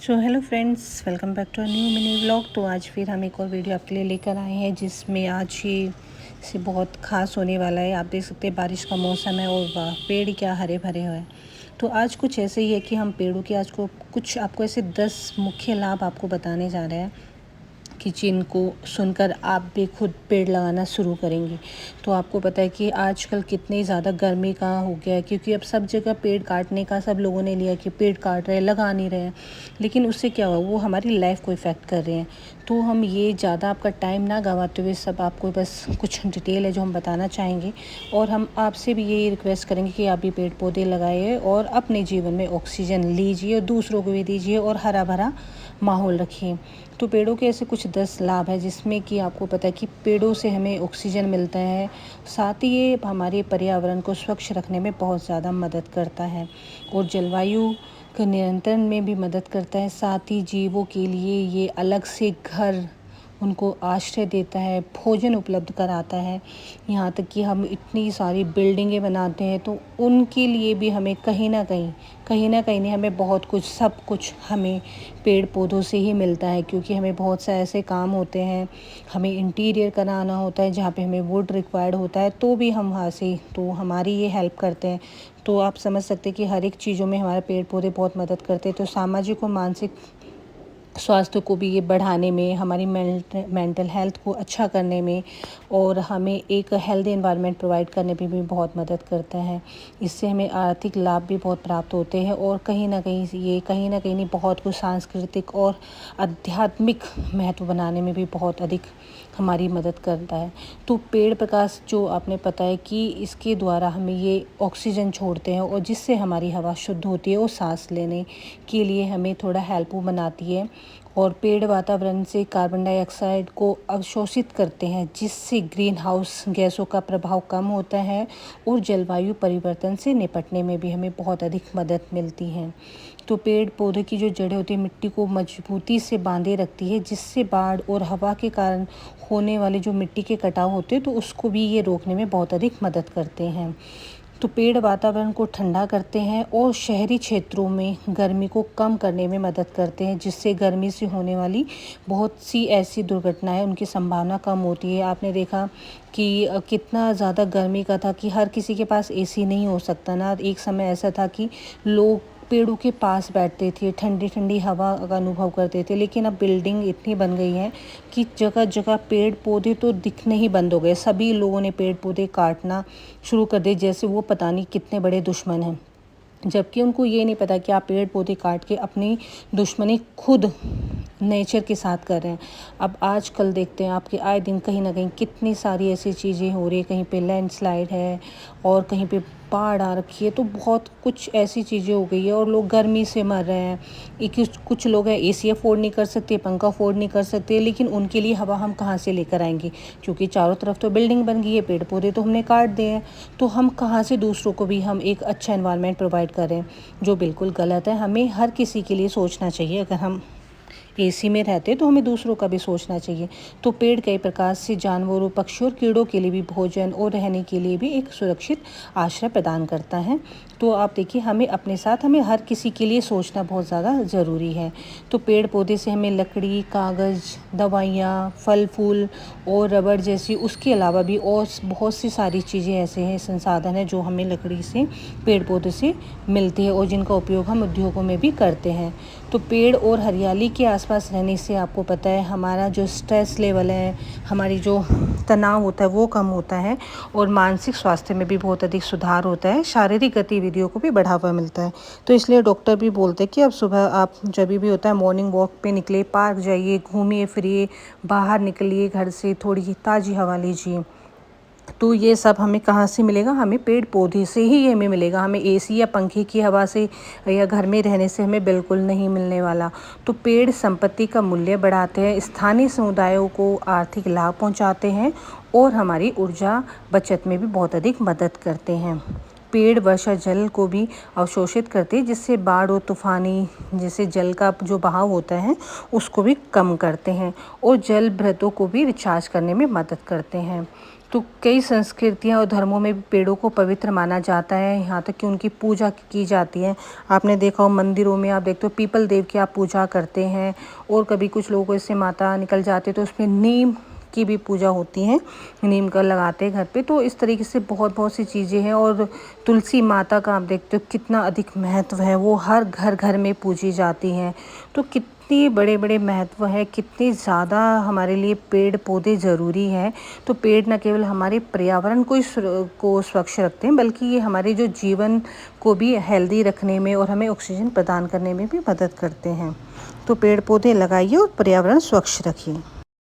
So hello friends, welcome back to new mini vlog. तो आज फिर हम एक और वीडियो आपके लिए लेकर आए हैं जिसमें आज ही से बहुत ख़ास होने वाला है। आप देख सकते हैं बारिश का मौसम है और वाह पेड़ क्या हरे भरे हुए हैं। तो आज कुछ ऐसे ही है कि हम पेड़ों के आज को कुछ आपको ऐसे 10 मुख्य लाभ आपको बताने जा रहे हैं कि जिनको सुनकर आप भी खुद पेड़ लगाना शुरू करेंगे। तो आपको पता है कि आजकल कितनी ज़्यादा गर्मी का हो गया है, क्योंकि अब सब जगह पेड़ काटने का सब लोगों ने लिया कि पेड़ काट रहे हैं, लगा नहीं रहे हैं। लेकिन उससे क्या हुआ, वो हमारी लाइफ को इफ़ेक्ट कर रहे हैं। तो हम ये ज़्यादा आपका टाइम ना गंवाते हुए सब आपको बस कुछ डिटेल है जो हम बताना चाहेंगे, और हम आपसे भी यही रिक्वेस्ट करेंगे कि आप भी पेड़ पौधे लगाइए और अपने जीवन में ऑक्सीजन लीजिए और दूसरों को भी दीजिए और हरा भरा माहौल रखिए। तो पेड़ों के ऐसे कुछ 10 लाभ है जिसमें कि आपको पता है कि पेड़ों से हमें ऑक्सीजन मिलता है, साथ ही ये हमारे पर्यावरण को स्वच्छ रखने में बहुत ज़्यादा मदद करता है और जलवायु के नियंत्रण में भी मदद करता है। साथ ही जीवों के लिए ये अलग से घर उनको आश्रय देता है, भोजन उपलब्ध कराता है। यहाँ तक कि हम इतनी सारी बिल्डिंगें बनाते हैं तो उनके लिए भी हमें कहीं ना कहीं नहीं, हमें बहुत कुछ सब कुछ हमें पेड़ पौधों से ही मिलता है। क्योंकि हमें बहुत से ऐसे काम होते हैं, हमें इंटीरियर कराना होता है जहाँ पे हमें वुड रिक्वायर्ड होता है, तो भी हम वहाँ से तो हमारी ये हेल्प करते हैं। तो आप समझ सकते हैं कि हर एक चीज़ों में हमारे पेड़ पौधे बहुत मदद करते हैं। तो सामाजिक और मानसिक स्वास्थ्य को भी ये बढ़ाने में, हमारी मेंटल हेल्थ को अच्छा करने में और हमें एक हेल्दी एनवायरनमेंट प्रोवाइड करने में भी बहुत मदद करता है। इससे हमें आर्थिक लाभ भी बहुत प्राप्त होते हैं और कहीं ना कहीं नहीं, बहुत कुछ सांस्कृतिक और आध्यात्मिक महत्व बनाने में भी बहुत अधिक हमारी मदद करता है। तो पेड़ प्रकाश जो आपने पता है कि इसके द्वारा हमें ये ऑक्सीजन छोड़ते हैं और जिससे हमारी हवा शुद्ध होती है और सांस लेने के लिए हमें थोड़ा हेल्पफुल बनाती है। और पेड़ वातावरण से कार्बन डाइऑक्साइड को अवशोषित करते हैं, जिससे ग्रीन हाउस गैसों का प्रभाव कम होता है और जलवायु परिवर्तन से निपटने में भी हमें बहुत अधिक मदद मिलती है। तो पेड़ पौधे की जो जड़ें होती है मिट्टी को मजबूती से बांधे रखती है, जिससे बाढ़ और हवा के कारण होने वाले जो मिट्टी के कटाव होते हैं तो उसको भी ये रोकने में बहुत अधिक मदद करते हैं। तो पेड़ वातावरण को ठंडा करते हैं और शहरी क्षेत्रों में गर्मी को कम करने में मदद करते हैं, जिससे गर्मी से होने वाली बहुत सी ऐसी दुर्घटनाएं उनकी संभावना कम होती है। आपने देखा कि कितना ज़्यादा गर्मी का था कि हर किसी के पास एसी नहीं हो सकता ना। एक समय ऐसा था कि लोग पेड़ों के पास बैठते थे, ठंडी ठंडी हवा का अनुभव करते थे। लेकिन अब बिल्डिंग इतनी बन गई है कि जगह जगह पेड़ पौधे तो दिखने ही बंद हो गए। सभी लोगों ने पेड़ पौधे काटना शुरू कर दिए, जैसे वो पता नहीं कितने बड़े दुश्मन हैं। जबकि उनको ये नहीं पता कि आप पेड़ पौधे काट के अपनी दुश्मनी खुद नेचर के साथ कर रहे हैं। अब आजकल देखते हैं आपके आए दिन कहीं ना कहीं कितनी सारी ऐसी चीज़ें हो रही है, कहीं पे लैंडस्लाइड है और कहीं पे बाढ़ आ रखी है। तो बहुत कुछ ऐसी चीज़ें हो गई है और लोग गर्मी से मर रहे हैं। कुछ लोग हैं एसी अफोर्ड नहीं कर सकते, पंखा अफोर्ड नहीं कर सकते, लेकिन उनके लिए हवा हम कहाँ से लेकर आएंगे, क्योंकि चारों तरफ तो बिल्डिंग बन गई है, पेड़ पौधे तो हमने काट दिए हैं। तो हम कहाँ से दूसरों को भी हम एक अच्छा एनवायरनमेंट प्रोवाइड करें, जो बिल्कुल गलत है। हमें हर किसी के लिए सोचना चाहिए। अगर हम एसी में रहते तो हमें दूसरों का भी सोचना चाहिए। तो पेड़ कई प्रकार से जानवरों, पक्षियों और कीड़ों के लिए भी भोजन और रहने के लिए भी एक सुरक्षित आश्रय प्रदान करता है। तो आप देखिए, हमें हर किसी के लिए सोचना बहुत ज़्यादा ज़रूरी है। तो पेड़ पौधे से हमें लकड़ी, कागज़, दवाइयाँ, फल फूल और रबड़ जैसी, उसके अलावा भी और बहुत सी सारी चीज़ें ऐसे हैं, संसाधन है जो हमें लकड़ी से, पेड़ पौधे से मिलती है और जिनका उपयोग हम उद्योगों में भी करते हैं। तो पेड़ और हरियाली के आसपास रहने से आपको पता है हमारा जो स्ट्रेस लेवल है, हमारी जो तनाव होता है वो कम होता है और मानसिक स्वास्थ्य में भी बहुत अधिक सुधार होता है। शारीरिक गतिविधियों को भी बढ़ावा मिलता है। तो इसलिए डॉक्टर भी बोलते हैं कि अब सुबह आप जब भी होता है मॉर्निंग वॉक पे निकले, पार्क जाइए, घूमिए फिरिए, बाहर निकलिए घर से, थोड़ी ताज़ी हवा लीजिए। तो ये सब हमें कहाँ से मिलेगा, हमें पेड़ पौधे से ही हमें मिलेगा। हमें एसी या पंखे की हवा से या घर में रहने से हमें बिल्कुल नहीं मिलने वाला। तो पेड़ संपत्ति का मूल्य बढ़ाते हैं, स्थानीय समुदायों को आर्थिक लाभ पहुंचाते हैं और हमारी ऊर्जा बचत में भी बहुत अधिक मदद करते हैं। पेड़ वर्षा जल को भी अवशोषित करते हैं, जिससे बाढ़ और तूफानी जैसे जल का जो बहाव होता है उसको भी कम करते हैं और जल भृतों को भी रिचार्ज करने में मदद करते हैं। तो कई संस्कृतियाँ और धर्मों में भी पेड़ों को पवित्र माना जाता है, यहाँ तक कि उनकी पूजा की जाती है। आपने देखा हो मंदिरों में आप देखते हो पीपल देव की आप पूजा करते हैं, और कभी कुछ लोगों को इससे माता निकल जाते हैं तो उसमें नीम की भी पूजा होती है, नीम का लगाते हैं घर पे। तो इस तरीके से बहुत बहुत सी चीज़ें हैं। और तुलसी माता का आप देखते हो कितना अधिक महत्व है, वो हर घर घर में पूजी जाती हैं। तो कितनी बड़े बड़े महत्व है, कितनी ज़्यादा हमारे लिए पेड़ पौधे ज़रूरी हैं। तो पेड़ न केवल हमारे पर्यावरण को स्वच्छ रखते हैं, बल्कि ये हमारे जो जीवन को भी हेल्दी रखने में और हमें ऑक्सीजन प्रदान करने में भी मदद करते हैं। तो पेड़ पौधे लगाइए और पर्यावरण स्वच्छ रखिए।